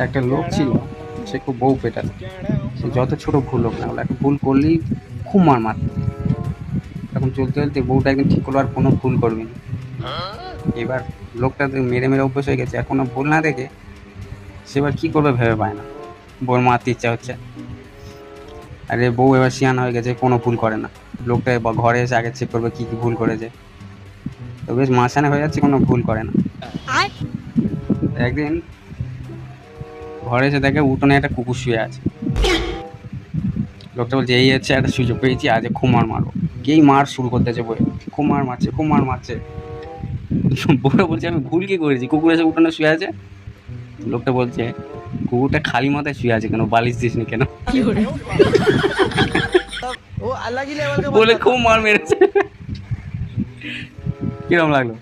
একটা লোক ছিল, সে খুব বউ পেটাতো। সে যত ছোট ভুল হোক না হলো, একটা ভুল করলেই খুব মার মারত। তখন চলতে চলতে বউটা একদিন ঠিক করলো আর কোনো ভুল করবি না। এবার লোকটা তো মেরে মেরে অভ্যেস হয়ে গেছে, আর কোনো ভুল না দেখে সে এবার কী করবে ভেবে পায় না, বউর মারতে ইচ্ছা হচ্ছে। আর এ বউ এবার সিয়ানা হয়ে গেছে, কোনো ভুল করে না। লোকটা এবার ঘরে এসে আগে চেক করবে কী কী ভুল করেছে। তো বেশ মাঝখানে হয়ে যাচ্ছে, কোনো ভুল করে না। একদিন ঘরে এসে দেখে উঠোনে একটা কুকুর শুয়ে আছে। লোকটা বলছে এই হচ্ছে একটা সুযোগ পেয়েছি, আজ খুব মার মারবো। কেই মার শুরু করতেছে বই, খুব মার মারছে, খুব মার মারছে। বউটা বলছে আমি ভুল কি করেছি, কুকুর এসে উঠোনে শুয়ে আছে। লোকটা বলছে কুকুরটা খালি মাথায় শুয়ে আছে কেন, বালিশ দিসনি কেন? वो अलग ही लेवल का বলে बंदा था। খুব মার মেরেছে। কিরম লাগলো?